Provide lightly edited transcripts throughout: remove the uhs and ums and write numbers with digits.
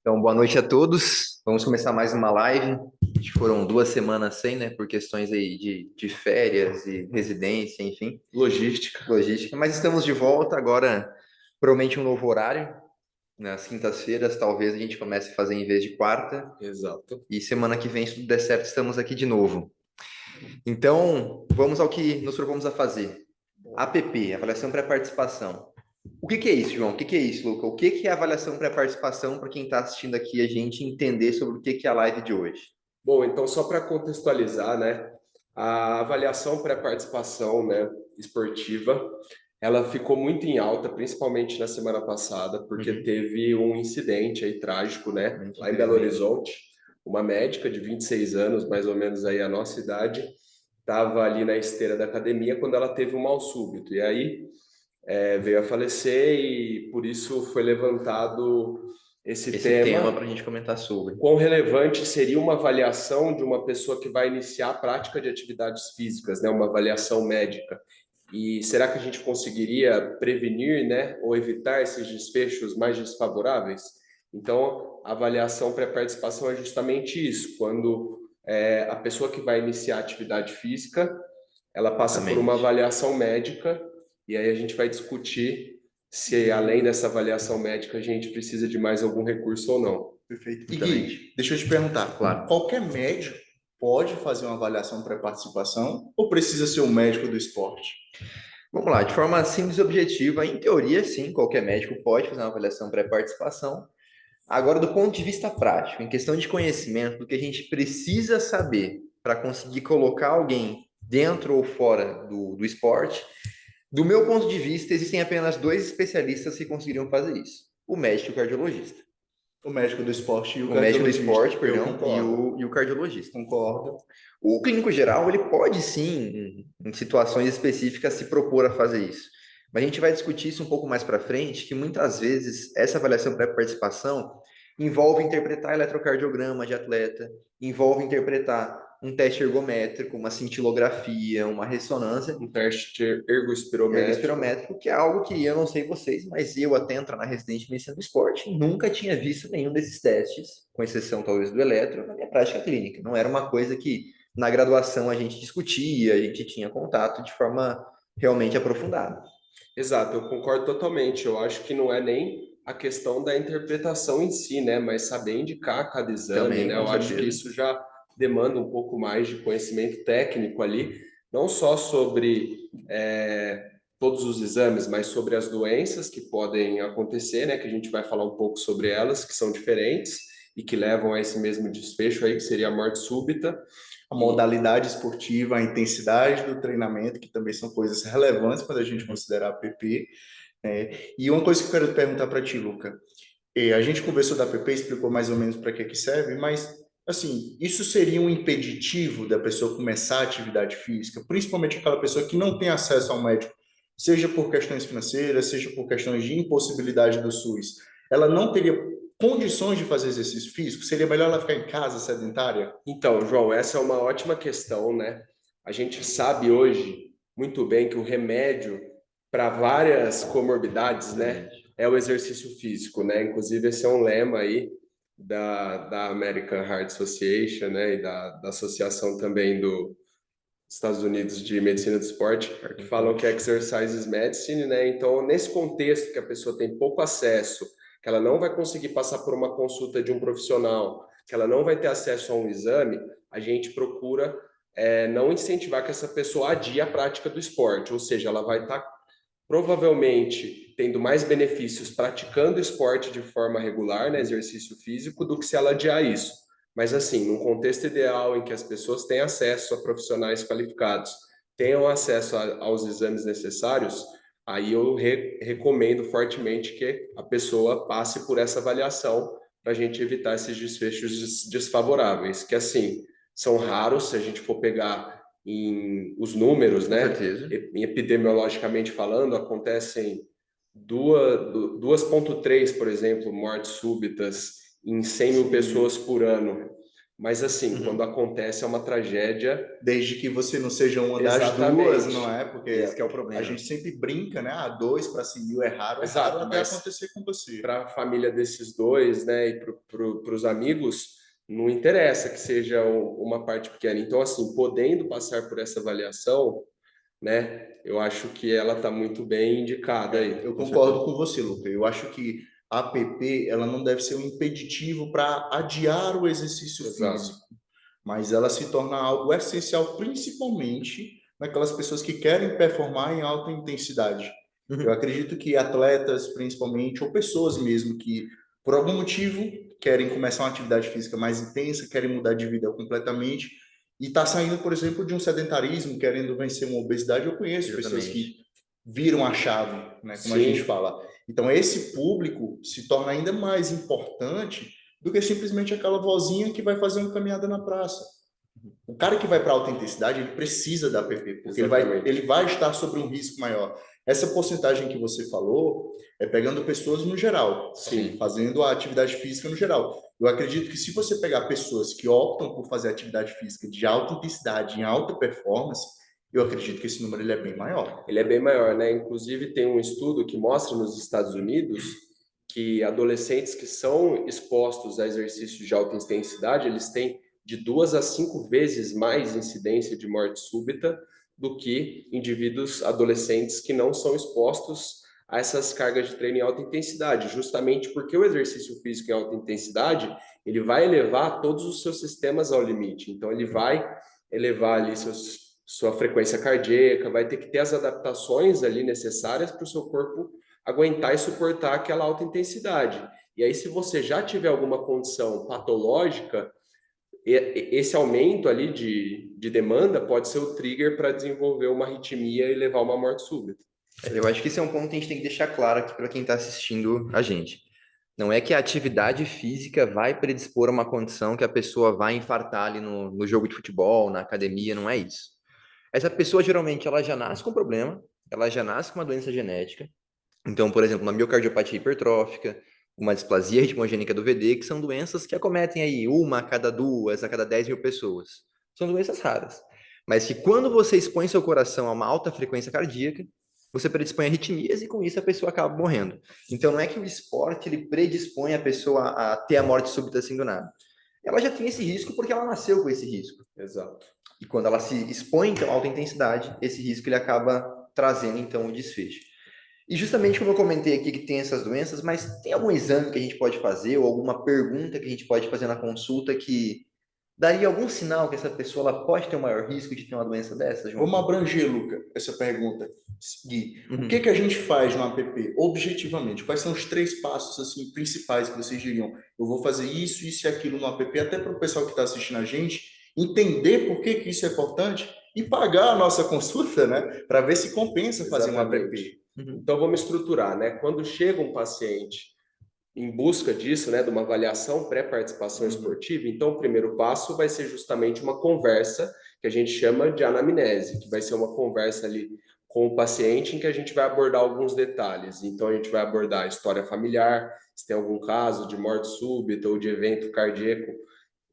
Então, boa noite a todos. Vamos começar mais uma live. Acho que foram 2 semanas sem, né? Por questões aí de férias e residência, enfim, Logística. logística. Mas estamos de volta agora, provavelmente um novo horário. Nas quintas-feiras, talvez a gente comece a fazer em vez de quarta. Exato. E semana que vem, se tudo der certo, estamos aqui de novo. Então, vamos ao que nos propomos a fazer. APP, avaliação pré-participação. O que que é isso, João? O que que é isso, Luca? O que que é avaliação pré-participação para quem está assistindo aqui a gente entender sobre o que que é a live de hoje? Bom, então só para contextualizar, né, a avaliação pré-participação, né, esportiva, ela ficou muito em alta, principalmente na semana passada, porque Uhum. teve um incidente aí trágico, né, lá em Belo Infelizmente. Horizonte, uma médica de 26 anos, mais ou menos aí a nossa idade, estava ali na esteira da academia quando ela teve um mal súbito. E aí veio a falecer e por isso foi levantado esse Esse tema para tema. a gente comentar sobre. Quão relevante seria uma avaliação de uma pessoa que vai iniciar a prática de atividades físicas, né? Uma avaliação médica. E será que a gente conseguiria prevenir, né, ou evitar esses desfechos mais desfavoráveis? Então, a avaliação pré-participação é justamente isso, quando a pessoa que vai iniciar a atividade física, ela passa por uma Exatamente. avaliação médica, e aí a gente vai discutir se, além dessa avaliação médica, a gente precisa de mais algum recurso ou não. Perfeito. E Exatamente. Gui, deixa eu te perguntar, Claro. qualquer médico pode fazer uma avaliação pré-participação ou precisa ser um médico do esporte? Vamos lá, de forma simples e objetiva, em teoria, sim, qualquer médico pode fazer uma avaliação pré-participação. Agora, do ponto de vista prático, em questão de conhecimento, do que a gente precisa saber para conseguir colocar alguém dentro ou fora do esporte, do meu ponto de vista, existem apenas dois especialistas que conseguiriam fazer isso: o médico e o cardiologista. O médico do esporte e o O médico do cardiologista. esporte, Eu perdão, e concordo. o cardiologista. Concordo. O clínico geral, ele pode sim, em situações específicas, se propor a fazer isso. Mas a gente vai discutir isso um pouco mais para frente, que muitas vezes essa avaliação pré-participação envolve interpretar eletrocardiograma de atleta, envolve interpretar um teste ergométrico, uma cintilografia, uma ressonância, Um teste ergospirométrico. ergospirométrico, que é algo que eu não sei vocês, mas eu até entrar na residência de medicina do esporte, nunca tinha visto nenhum desses testes, com exceção talvez do eletro, na minha prática clínica. Não era uma coisa que na graduação a gente discutia, a gente tinha contato de forma realmente aprofundada. Exato, eu concordo totalmente. Eu acho que não é nem a questão da interpretação em si, né? Mas saber indicar cada exame, Também, né? com Eu acho que certeza. isso já demanda um pouco mais de conhecimento técnico ali, não só sobre todos os exames, mas sobre as doenças que podem acontecer, né? Que a gente vai falar um pouco sobre elas, que são diferentes e que levam a esse mesmo desfecho aí, que seria a morte súbita. A E modalidade esportiva, a intensidade do treinamento, que também são coisas relevantes quando a gente considera a APP. E uma coisa que eu quero te perguntar para ti, Luca. A gente conversou da APP, explicou mais ou menos para que serve, mas, assim, isso seria um impeditivo da pessoa começar a atividade física, principalmente aquela pessoa que não tem acesso ao médico, seja por questões financeiras, seja por questões de impossibilidade do SUS. Ela não teria condições de fazer exercício físico? Seria melhor ela ficar em casa sedentária? então, João, essa é uma ótima questão, né? A gente sabe hoje muito bem que o remédio para várias comorbidades, né, Exatamente. é o exercício físico, né? Inclusive, esse é um lema aí da American Heart Association, né, e da associação também dos Estados Unidos de Medicina do Esporte, que falam que exercise is medicine, né? Então, nesse contexto que a pessoa tem pouco acesso, que ela não vai conseguir passar por uma consulta de um profissional, que ela não vai ter acesso a um exame, a gente procura não incentivar que essa pessoa adie a prática do esporte, ou seja, ela vai estar provavelmente tendo mais benefícios praticando esporte de forma regular, né, exercício físico, do que se ela adiar isso. Mas assim, num contexto ideal em que as pessoas têm acesso a profissionais qualificados, tenham acesso aos exames necessários, aí eu recomendo fortemente que a pessoa passe por essa avaliação para a gente evitar esses desfechos desfavoráveis, que assim, são raros se a gente for pegar em os números, Com né? certeza. Epidemiologicamente falando, acontecem 2,3, por exemplo, mortes súbitas em 100 mil Sim. pessoas por ano. Mas assim, Uhum. quando acontece é uma tragédia. Desde que você não seja uma das duas, Exatamente. não é? Porque Esse que é o a problema. gente sempre brinca, né? Ah, 2 para 100 mil é raro Exato, até mas acontecer com você. para a família desses dois, né, e para os amigos, não interessa que seja uma parte pequena. Então, assim, podendo passar por essa avaliação, né, eu acho que ela está muito bem indicada aí. Eu Com concordo certeza. com você, Luca. Eu acho que a APP ela não deve ser um impeditivo para adiar o exercício Exato. físico, mas ela se torna algo essencial, principalmente naquelas pessoas que querem performar em alta intensidade. Eu Uhum. acredito que atletas, principalmente, ou pessoas mesmo que, por algum motivo, querem começar uma atividade física mais intensa, querem mudar de vida completamente, e está saindo, por exemplo, de um sedentarismo, querendo vencer uma obesidade. Eu conheço pessoas que Exatamente. viram a chave, né, como a gente Sim, fala. Então, esse público se torna ainda mais importante do que simplesmente aquela vozinha que vai fazer uma caminhada na praça. O cara que vai para alta intensidade, ele precisa da APP, porque ele exatamente. vai estar sobre um risco maior. Essa porcentagem que você falou é pegando pessoas no geral, assim, Sim, fazendo a atividade física no geral. Eu acredito que se você pegar pessoas que optam por fazer atividade física de alta intensidade, em alta performance, eu acredito que esse número ele é bem maior. ele é bem maior, né? Inclusive, tem um estudo que mostra nos Estados Unidos que adolescentes que são expostos a exercícios de alta intensidade, eles têm de 2 a 5 vezes mais incidência de morte súbita do que indivíduos adolescentes que não são expostos a essas cargas de treino em alta intensidade, justamente porque o exercício físico em alta intensidade, ele vai elevar todos os seus sistemas ao limite. Então, ele vai elevar ali sua frequência cardíaca, vai ter que ter as adaptações ali necessárias para o seu corpo aguentar e suportar aquela alta intensidade. E aí, se você já tiver alguma condição patológica, esse aumento ali de demanda pode ser o trigger para desenvolver uma arritmia e levar a uma morte súbita. Eu acho que esse é um ponto que a gente tem que deixar claro aqui para quem está assistindo a gente. Não é que a atividade física vai predispor a uma condição que a pessoa vai infartar ali no jogo de futebol, na academia, não é isso. Essa pessoa geralmente ela já nasce com problema, ela já nasce com uma doença genética. Então, por exemplo, uma miocardiopatia hipertrófica, uma displasia ritmogênica do VD, que são doenças que acometem aí uma a cada 2, a cada 10 mil pessoas. São doenças raras. Mas que quando você expõe seu coração a uma alta frequência cardíaca, você predispõe a arritmias e com isso a pessoa acaba morrendo. Então não é que o esporte ele predispõe a pessoa a ter a morte súbita assim do nada. Ela já tem esse risco porque ela nasceu com esse risco. Exato. E quando ela se expõe então a alta intensidade, esse risco ele acaba trazendo então o desfecho. E justamente como eu comentei aqui que tem essas doenças, mas tem algum exame que a gente pode fazer ou alguma pergunta que a gente pode fazer na consulta que daria algum sinal que essa pessoa ela pode ter um maior risco de ter uma doença dessa, João? Vamos abranger, Luca, essa pergunta. Gui, o que Uhum. que a gente faz no app objetivamente? Quais são os 3 passos assim principais que vocês diriam? Eu vou fazer isso, isso e aquilo no app, até para o pessoal que está assistindo a gente entender por que que isso é importante e pagar a nossa consulta, né? Para ver se compensa fazer um Exatamente. app. Uhum. Então, vamos estruturar, né? Quando chega um paciente em busca disso, né, de uma avaliação pré-participação Uhum. esportiva, então o primeiro passo vai ser justamente uma conversa que a gente chama de anamnese, que vai ser uma conversa ali com o paciente em que a gente vai abordar alguns detalhes. Então a gente vai abordar a história familiar, se tem algum caso de morte súbita ou de evento cardíaco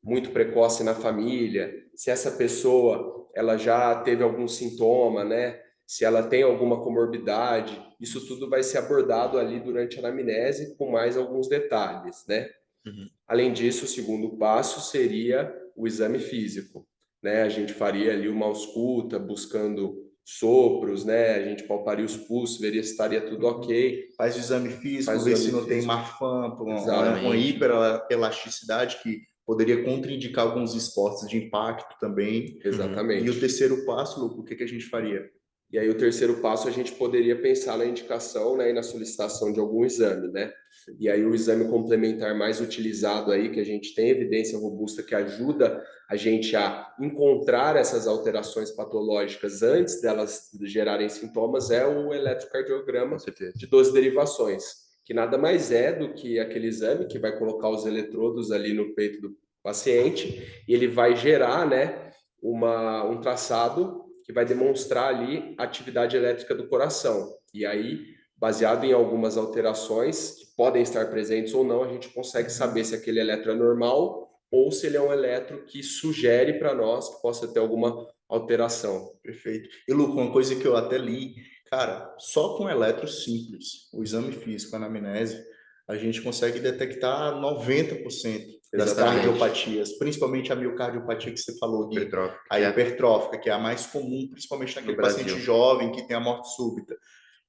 muito precoce na família, se essa pessoa ela já teve algum sintoma, né? Se ela tem alguma comorbidade, isso tudo vai ser abordado ali durante a anamnese com mais alguns detalhes, né? Uhum. Além disso, o segundo passo seria o exame físico, né? A gente faria ali uma ausculta, buscando sopros, né? A gente palparia os pulsos, veria se estaria tudo ok, Faz o exame físico, faz o vê se exame não tem físico. Marfan, uma Exatamente, hiperelasticidade que poderia contraindicar alguns esportes de impacto também. Uhum. E o exatamente. terceiro passo, Luco, o que que a gente faria? E aí o terceiro passo a gente poderia pensar na indicação, né, e na solicitação de algum exame, né? E aí o exame complementar mais utilizado aí, que a gente tem evidência robusta que ajuda a gente a encontrar essas alterações patológicas antes delas gerarem sintomas, é o Com eletrocardiograma certeza. de 12 derivações, que nada mais é do que aquele exame que vai colocar os eletrodos ali no peito do paciente e ele vai gerar, né, um traçado que vai demonstrar ali a atividade elétrica do coração. E aí, baseado em algumas alterações que podem estar presentes ou não, a gente consegue saber se aquele eletro é normal ou se ele é um eletro que sugere para nós que possa ter alguma alteração. Perfeito. E, Luco, uma coisa que eu até li, cara, só com eletro simples, o exame físico, a anamnese, a gente consegue detectar 90% das Exatamente. cardiopatias, principalmente a miocardiopatia que você falou, Gui, Hipertrófico, a que é hipertrófica, que é a mais comum, principalmente no naquele paciente Brasil. jovem que tem a morte súbita.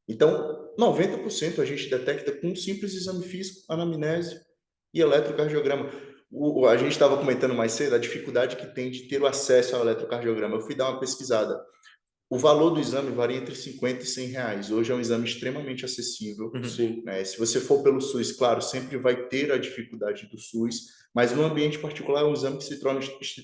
Então, 90% a gente detecta com um simples exame físico, anamnese e eletrocardiograma. A gente estava comentando mais cedo a dificuldade que tem de ter o acesso ao eletrocardiograma. Eu fui dar uma pesquisada. O valor do exame varia entre 50 e 100 reais. Hoje é um exame extremamente acessível. Uhum. Sim. Né? Se você for pelo SUS, claro, sempre vai ter a dificuldade do SUS, mas no ambiente particular é um exame que se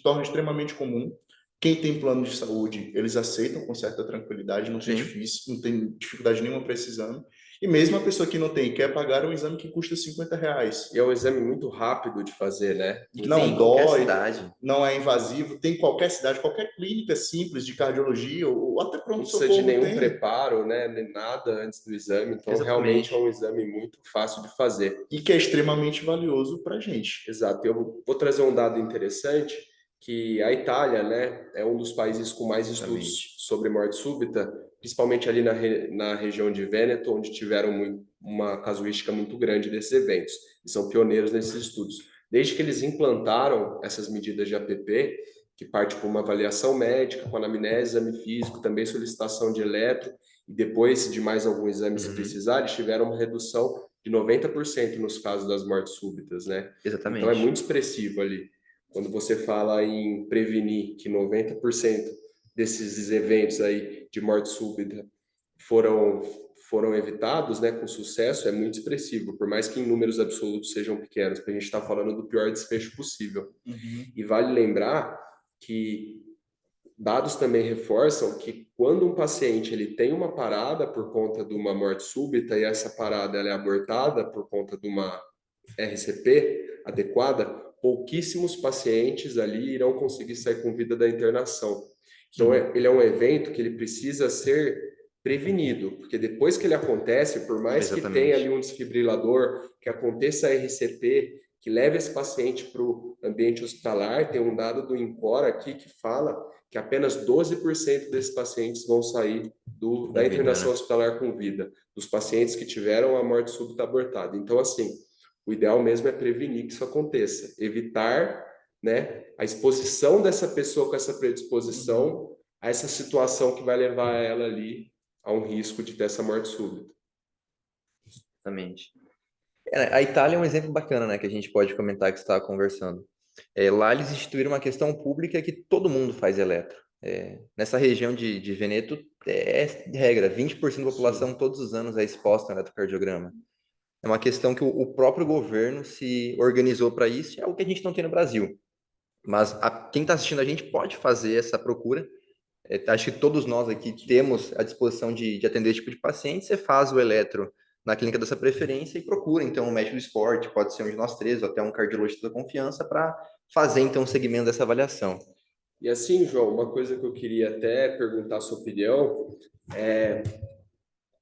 torna extremamente comum. Quem tem plano de saúde, eles aceitam com certa tranquilidade, não tem Sim. difícil, não tem dificuldade nenhuma para esse exame. E mesmo a pessoa que não tem, quer pagar um exame que custa 50 reais. E é um exame muito rápido de fazer, né? Que Sim, não em qualquer dói, cidade. não é invasivo, tem em qualquer cidade, qualquer clínica simples de cardiologia ou até Não precisa de pronto-socorro nenhum tem. preparo, né? Nem nada antes do exame. Então, realmente é Exatamente. um exame muito fácil de fazer. E que é extremamente valioso para a gente. Exato. Eu vou trazer um dado interessante, que a Itália, né, é um dos países com mais Exatamente. estudos sobre morte súbita, principalmente ali na região de Vêneto, onde tiveram uma casuística muito grande desses eventos. E são pioneiros nesses estudos. Desde que eles implantaram essas medidas de APP, que parte por uma avaliação médica, com anamnese, exame físico, também solicitação de eletro, e depois de mais algum exame se Uhum. precisar, eles tiveram uma redução de 90% nos casos das mortes súbitas, né? Então é Exatamente. muito expressivo ali. Quando você fala em prevenir que 90% desses eventos aí de morte súbita foram foram evitados, né, com sucesso, é muito expressivo, por mais que em números absolutos sejam pequenos, porque a gente está falando do pior desfecho possível. Uhum. E vale lembrar que dados também reforçam que quando um paciente ele tem uma parada por conta de uma morte súbita e essa parada ela é abortada por conta de uma RCP adequada, pouquíssimos pacientes ali irão conseguir sair com vida da internação. Então, Uhum. ele é um evento que ele precisa ser prevenido, porque depois que ele acontece, por mais que tenha ali Exatamente. um desfibrilador, que aconteça a RCP, que leve esse paciente para o ambiente hospitalar, tem um dado do INCOR aqui que fala que apenas 12% desses pacientes vão sair da Com vida, internação né? hospitalar com vida, dos pacientes que tiveram a morte súbita abortada. Então, assim, o ideal mesmo é prevenir que isso aconteça, evitar, né, a exposição dessa pessoa com essa Uhum. predisposição a essa situação que vai levar ela ali a um risco de ter essa morte súbita. Exatamente. A Itália é um exemplo bacana, né, que a gente pode comentar que você estava conversando. Lá eles instituíram uma questão pública que todo mundo faz eletro. Nessa região de Veneto, de regra, 20% da população Sim. todos os anos é exposta ao eletrocardiograma. É uma questão que o próprio governo se organizou para isso, e é algo que a gente não tem no Brasil. Mas quem está assistindo a gente pode fazer essa procura. Acho que todos nós aqui temos a disposição de atender esse tipo de paciente. Você faz o eletro na clínica da sua preferência e procura, então, um médico do esporte, pode ser um de nós três, ou até um cardiologista da confiança, para fazer, então, o segmento dessa avaliação. E assim, João, uma coisa que eu queria até perguntar a sua opinião é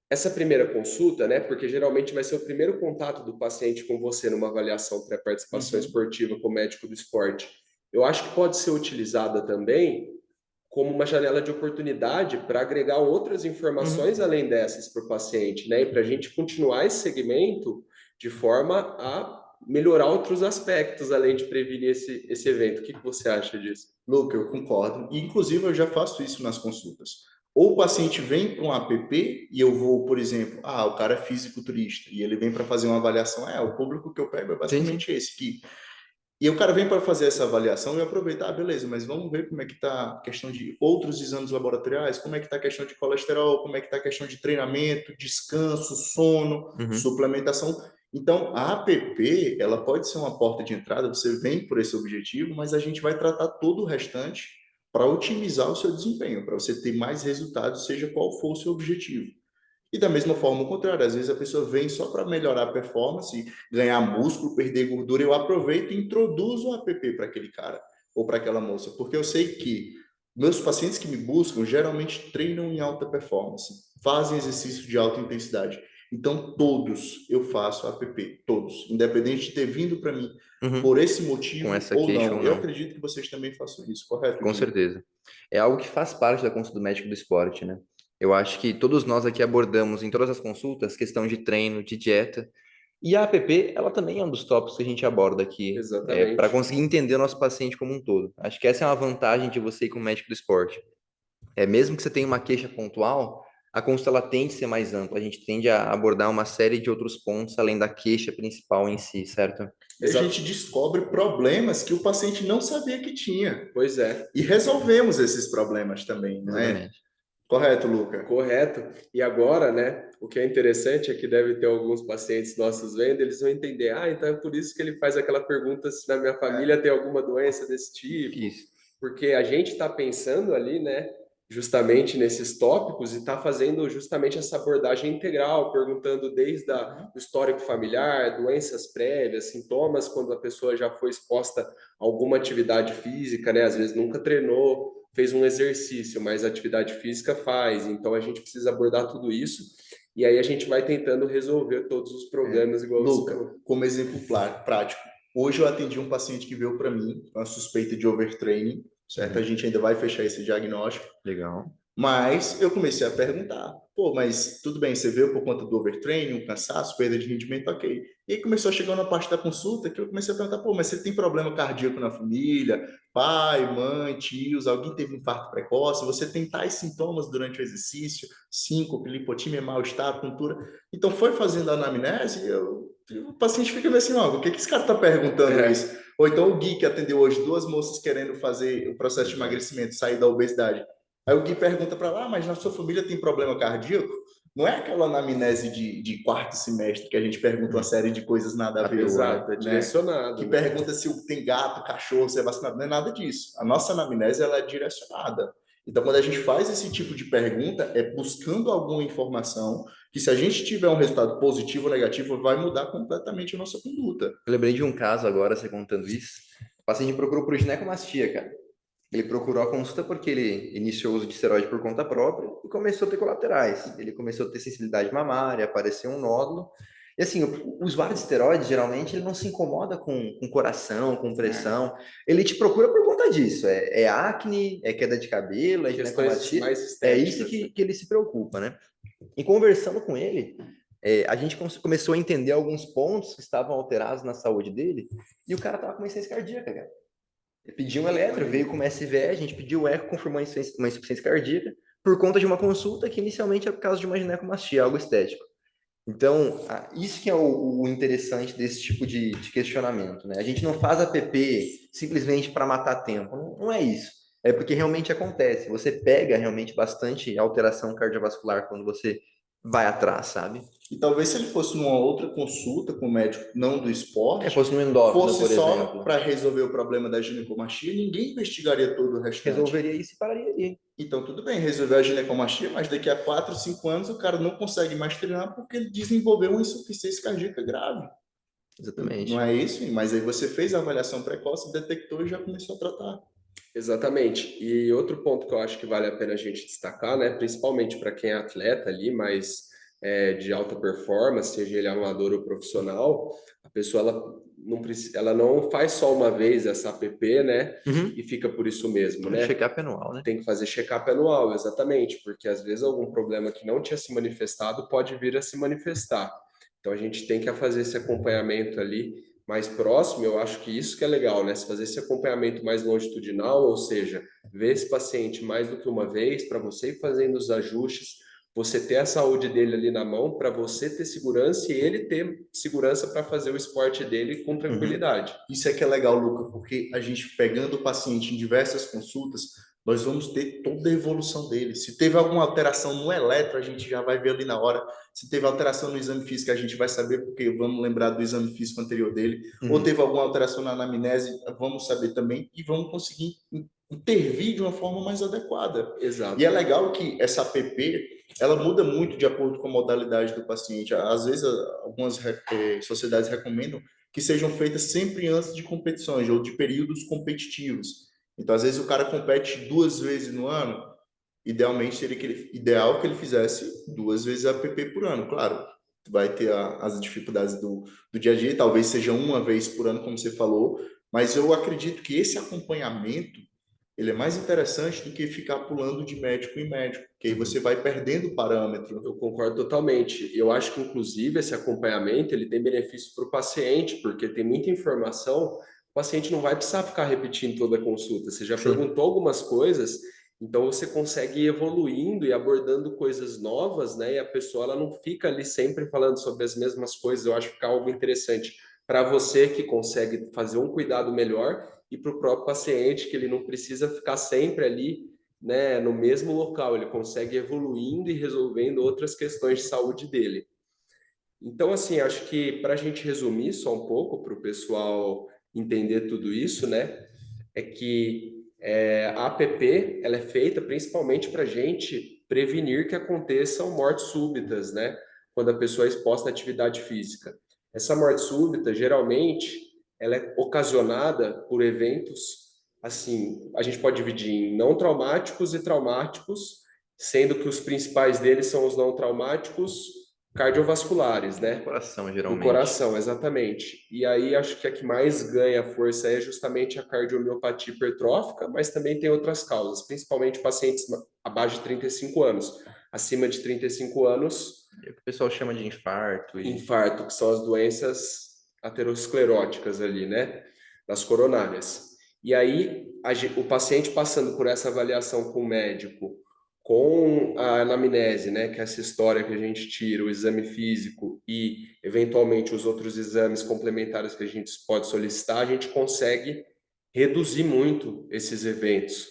essa primeira consulta, né? Porque geralmente vai ser o primeiro contato do paciente com você numa avaliação pré-participação Uhum. esportiva com o médico do esporte. Eu acho que pode ser utilizada também como uma janela de oportunidade para agregar outras informações Uhum. além dessas para o paciente, né? E para a gente continuar esse segmento de forma a melhorar outros aspectos, além de prevenir esse evento. O que você acha disso? Luca, eu concordo. E, inclusive, eu já faço isso nas consultas. Ou o paciente vem para um APP e eu vou, por exemplo, o cara é fisiculturista e ele vem para fazer uma avaliação. O público que eu pego é Sim, sim. basicamente esse aqui. E o cara vem para fazer essa avaliação e aproveita, beleza, mas vamos ver como é que está a questão de outros exames laboratoriais, como é que está a questão de colesterol, como é que está a questão de treinamento, descanso, sono, Uhum. suplementação. Então, a APP, ela pode ser uma porta de entrada, você vem por esse objetivo, mas a gente vai tratar todo o restante para otimizar o seu desempenho, para você ter mais resultados, seja qual for o seu objetivo. E da mesma forma, o contrário, às vezes a pessoa vem só para melhorar a performance, ganhar músculo, perder gordura, eu aproveito e introduzo o APP para aquele cara ou para aquela moça, porque eu sei que meus pacientes que me buscam geralmente treinam em alta performance, fazem exercício de alta intensidade. Então, todos eu faço APP, todos, independente de ter vindo para mim Uhum. por esse Com motivo essa ou queixa ou não. Eu não. acredito que vocês também façam isso, correto, Com Gui? certeza. É algo que faz parte da consulta do médico do esporte, né? Eu acho que todos nós aqui abordamos em todas as consultas questão de treino, de dieta. E a APP, ela também é um dos tópicos que a gente aborda aqui, para Exatamente. conseguir entender o nosso paciente como um todo. Acho que essa é uma vantagem de você ir com o médico do esporte. Mesmo que você tenha uma queixa pontual, a consulta ela tende a ser mais ampla. A gente tende a abordar uma série de outros pontos além da queixa principal em si, certo? E a Exato. gente descobre problemas que o paciente não sabia que tinha. Pois é. E resolvemos esses problemas também, não é? Exatamente. Correto, Luca? Correto. E agora, né, o que é interessante é que deve ter alguns pacientes nossos vendo, eles vão entender, então é por isso que ele faz aquela pergunta se na minha família tem alguma doença desse tipo, Isso. porque a gente está pensando ali, né, justamente nesses tópicos e está fazendo justamente essa abordagem integral, perguntando desde o histórico familiar, doenças prévias, sintomas quando a pessoa já foi exposta a alguma atividade física, né, às vezes nunca treinou, fez um exercício, mas atividade física faz. Então a gente precisa abordar tudo isso e aí a gente vai tentando resolver todos os problemas, igual você Luca, falou. como exemplo prático, hoje eu atendi um paciente que veio para mim com a suspeita de overtraining, certo? A Uhum. gente ainda vai fechar esse diagnóstico. Legal. Mas eu comecei a perguntar, pô, mas tudo bem, você veio por conta do overtraining, um cansaço, perda de rendimento, ok. E aí começou a chegar na parte da consulta que eu comecei a perguntar, pô, mas você tem problema cardíaco na família? Pai, mãe, tios, alguém teve infarto precoce? Você tem tais sintomas durante o exercício? Síncope, lipotímia, mal-estar, tontura? Então foi fazendo a anamnese e o paciente fica meio assim, ó, o que que esse cara está perguntando isso? É, Ou então o Gui, que atendeu hoje duas moças querendo fazer o processo de Exato. emagrecimento, sair da obesidade. Aí o Gui pergunta para lá, mas na sua família tem problema cardíaco? Não é aquela anamnese de quarto semestre que a gente pergunta uma Uhum. série de coisas nada a ver, Atenuada. exato, é né? Que direcionado, né? pergunta se tem gato, cachorro, se é vacinado. Não é nada disso. A nossa anamnese ela é direcionada. Então, quando a gente faz esse tipo de pergunta, é buscando alguma informação que, se a gente tiver um resultado positivo ou negativo, vai mudar completamente a nossa conduta. Eu lembrei de um caso agora, você contando isso. O paciente procurou por ginecomastia, cara. Ele procurou a consulta porque ele iniciou o uso de esteroide por conta própria e começou a ter colaterais. Ele começou a ter sensibilidade mamária, apareceu um nódulo. E assim, o usuário de esteroide, geralmente, ele não se incomoda com coração, com pressão. Ele te procura por conta disso. É acne, é queda de cabelo, é Questões ginecomastia. mais É isso estéticas, né? que ele se preocupa, né? E conversando com ele, a gente começou a entender alguns pontos que estavam alterados na saúde dele e o cara estava com uma insuficiência cardíaca, cara. Ele pediu um eletro, veio com uma SVE, a gente pediu o eco, confirmou uma insuficiência cardíaca por conta de uma consulta que inicialmente era por causa de uma ginecomastia, algo estético. Então, isso que é o interessante desse tipo de questionamento, né? A gente não faz a PP simplesmente para matar tempo, não é isso. É porque realmente acontece. Você pega realmente bastante alteração cardiovascular quando você vai atrás, sabe? E talvez se ele fosse numa outra consulta com o médico não do esporte, Fosse no endócrino, fosse por só exemplo, para resolver o problema da ginecomastia, ninguém investigaria todo o restante. resolveria isso e pararia ali. Então, tudo bem, resolver a ginecomastia, mas daqui a 4, 5 anos o cara não consegue mais treinar porque ele desenvolveu uma insuficiência cardíaca grave. Não Exatamente. é isso? Mas aí você fez a avaliação precoce, detectou e já começou a tratar. Exatamente. E outro ponto que eu acho que vale a pena a gente destacar, né, principalmente para quem é atleta ali, mas de alta performance, seja ele amador ou profissional, a pessoa ela não faz só uma vez essa APP, né, Uhum. e fica por isso mesmo, O né? check-up anual, né? Tem que fazer check-up anual, exatamente, porque às vezes algum problema que não tinha se manifestado pode vir a se manifestar. Então a gente tem que fazer esse acompanhamento ali mais próximo. Eu acho que isso que é legal, né? Se fazer esse acompanhamento mais longitudinal, ou seja, ver esse paciente mais do que uma vez, para você ir fazendo os ajustes, você ter a saúde dele ali na mão, para você ter segurança e ele ter segurança para fazer o esporte dele com Uhum. tranquilidade. Isso é que é legal, Luca, porque a gente pegando o paciente em diversas consultas, nós vamos ter toda a evolução dele. Se teve alguma alteração no eletro, a gente já vai ver ali na hora. Se teve alteração no exame físico, a gente vai saber, porque vamos lembrar do exame físico anterior dele. Ou Uhum. teve alguma alteração na anamnese, vamos saber também e vamos conseguir intervir de uma forma mais adequada. E é Exato. legal que essa APP, ela muda muito de acordo com a modalidade do paciente. Às vezes, algumas sociedades recomendam que sejam feitas sempre antes de competições ou de períodos competitivos. Então, às vezes, o cara compete 2 vezes no ano, idealmente seria ideal que ele fizesse 2 vezes a APP por ano. Claro, vai ter as dificuldades do dia a dia, talvez seja uma vez por ano, como você falou, mas eu acredito que esse acompanhamento ele é mais interessante do que ficar pulando de médico em médico, porque aí você vai perdendo o parâmetro. Eu concordo totalmente. Eu acho que, inclusive, esse acompanhamento ele tem benefício para o paciente, porque tem muita informação, o paciente não vai precisar ficar repetindo toda a consulta. Você já Sim. perguntou algumas coisas, então você consegue ir evoluindo e abordando coisas novas, né? E a pessoa ela não fica ali sempre falando sobre as mesmas coisas. Eu acho que é algo interessante para você que consegue fazer um cuidado melhor e para o próprio paciente, que ele não precisa ficar sempre ali, né, no mesmo local, ele consegue evoluindo e resolvendo outras questões de saúde dele. Então, assim, acho que para a gente resumir só um pouco, para o pessoal entender tudo isso, né, é que a APP ela é feita principalmente para a gente prevenir que aconteçam mortes súbitas, né, quando a pessoa é exposta à atividade física. Essa morte súbita, geralmente, ela é ocasionada por eventos, assim, a gente pode dividir em não traumáticos e traumáticos, sendo que os principais deles são os não traumáticos cardiovasculares, né? Coração, Do geralmente. coração, exatamente. E aí acho que a que mais ganha força é justamente a cardiomiopatia hipertrófica, mas também tem outras causas, principalmente pacientes abaixo de 35 anos. Acima de 35 anos, É o que o pessoal chama de infarto e infarto, que são as doenças ateroscleróticas ali, né? Das coronárias. E aí, o paciente passando por essa avaliação com o médico, com a anamnese, né, que é essa história que a gente tira, o exame físico e, eventualmente, os outros exames complementares que a gente pode solicitar, a gente consegue reduzir muito esses eventos.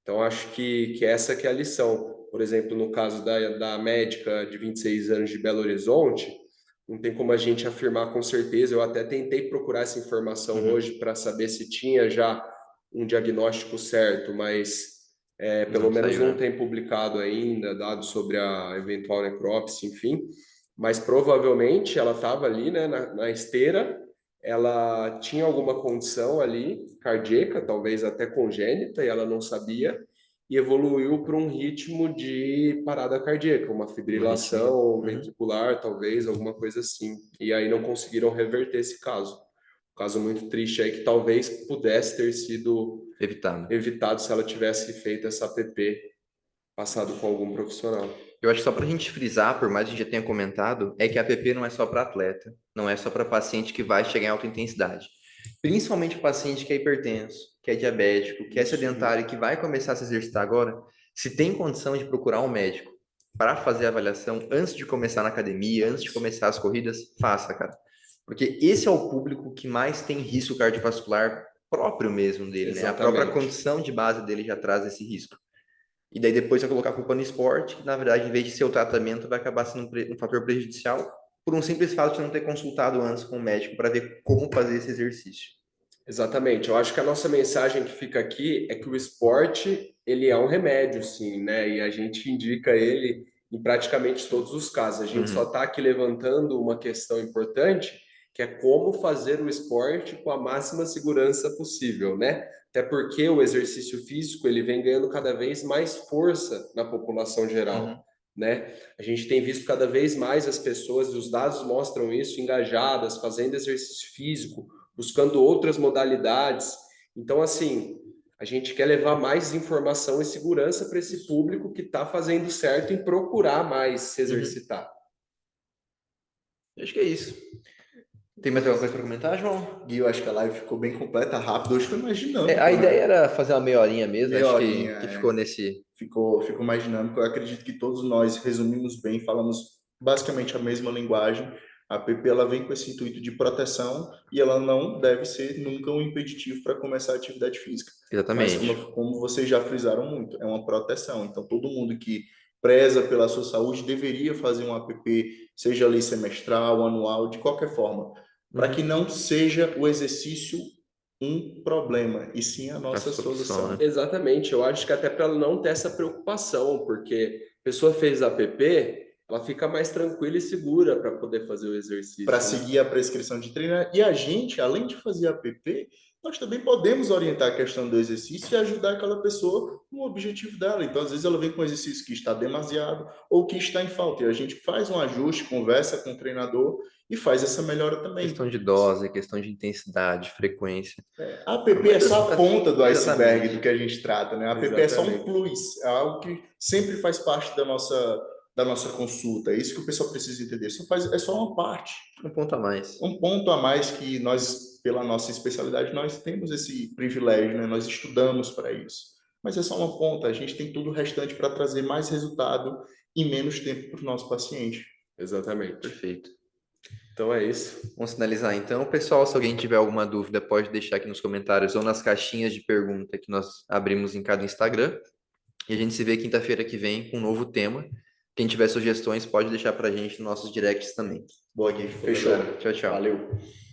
Então, acho que essa que é a lição. Por exemplo, no caso da médica de 26 anos de Belo Horizonte, não tem como a gente afirmar com certeza. Eu até tentei procurar essa informação uhum, hoje para saber se tinha já um diagnóstico certo, mas pelo não menos saiu, não né? tem publicado ainda dados sobre a eventual necrópsia, enfim. Mas provavelmente ela estava ali, né, na esteira, ela tinha alguma condição ali cardíaca, talvez até congênita, e ela não sabia, e evoluiu para um ritmo de parada cardíaca, uma Uma arritmia. fibrilação Uhum. ventricular, talvez, alguma coisa assim. E aí não conseguiram reverter esse caso. Um caso muito triste aí que talvez pudesse ter sido Evitado. evitado se ela tivesse feito essa APP, passado com algum profissional. Eu acho que só para a gente frisar, por mais que a gente já tenha comentado, é que a APP não é só para atleta, não é só para paciente que vai chegar em alta intensidade. Principalmente o paciente que é hipertenso, que é diabético, que é Isso. sedentário e que vai começar a se exercitar agora, se tem condição de procurar um médico para fazer a avaliação antes de começar na academia, antes de começar as corridas, faça, cara. Porque esse é o público que mais tem risco cardiovascular próprio mesmo dele, né? A própria Exatamente. condição de base dele já traz esse risco. E daí depois vai colocar a culpa no esporte, que na verdade, em vez de ser o tratamento, vai acabar sendo um fator prejudicial por um simples fato de não ter consultado antes com o médico para ver como fazer esse exercício. Exatamente. Eu acho que a nossa mensagem que fica aqui é que o esporte, ele é um remédio, sim, né? E a gente indica ele em praticamente todos os casos. A gente só Uhum, está aqui levantando uma questão importante, que é como fazer o esporte com a máxima segurança possível, né? Até porque o exercício físico, ele vem ganhando cada vez mais força na população geral, uhum. né? A gente tem visto cada vez mais as pessoas, e os dados mostram isso, engajadas, fazendo exercício físico, buscando outras modalidades. Então, assim, a gente quer levar mais informação e segurança para esse público que está fazendo certo em procurar mais se Uhum. exercitar. Acho que é isso. Tem mais alguma coisa para comentar, João? Gui, eu acho que a live ficou bem completa, rápido. Hoje foi mais A dinâmico, ideia né? era fazer uma meia horinha mesmo, Meia acho horinha, que ficou nesse. ficou mais dinâmico. Eu acredito que todos nós resumimos bem, falamos basicamente a mesma linguagem. A PP ela vem com esse intuito de proteção e ela não deve ser nunca um impeditivo para começar a atividade física. Mas Exatamente. como vocês já frisaram muito, é uma proteção. Então todo mundo que preza pela sua saúde deveria fazer um APP, seja ali semestral, anual, de qualquer forma, para que Uhum. não seja o exercício um problema, e sim a A nossa solução, solução. né? Exatamente, eu acho que até para ela não ter essa preocupação, porque a pessoa fez APP, ela fica mais tranquila e segura para poder fazer o exercício, para né? seguir a prescrição de treino. E a gente, além de fazer a APP, nós também podemos orientar a questão do exercício e ajudar aquela pessoa no objetivo dela. Então, às vezes, ela vem com um exercício que está demasiado ou que está em falta. E a gente faz um ajuste, conversa com o treinador e faz essa melhora também. Questão de dose, questão de intensidade, frequência. A APP é Mas só a ponta do iceberg do exatamente. que a gente trata, né? A APP é só um Exatamente. plus, é algo que sempre faz parte da nossa consulta. É isso que o pessoal precisa entender. É só uma parte, Um ponto a mais. um ponto a mais que nós, pela nossa especialidade, nós temos esse privilégio, né? Nós estudamos para isso. Mas é só uma ponta, a gente tem tudo o restante para trazer mais resultado em menos tempo para o nosso paciente. Exatamente. Perfeito. Então é isso. Vamos finalizar então. Pessoal, se alguém tiver alguma dúvida, pode deixar aqui nos comentários ou nas caixinhas de pergunta que nós abrimos em cada Instagram. E a gente se vê quinta-feira que vem com um novo tema. Quem tiver sugestões, pode deixar para a gente nos nossos directs também. Boa, Gui. Fechou. Tchau, tchau. Valeu.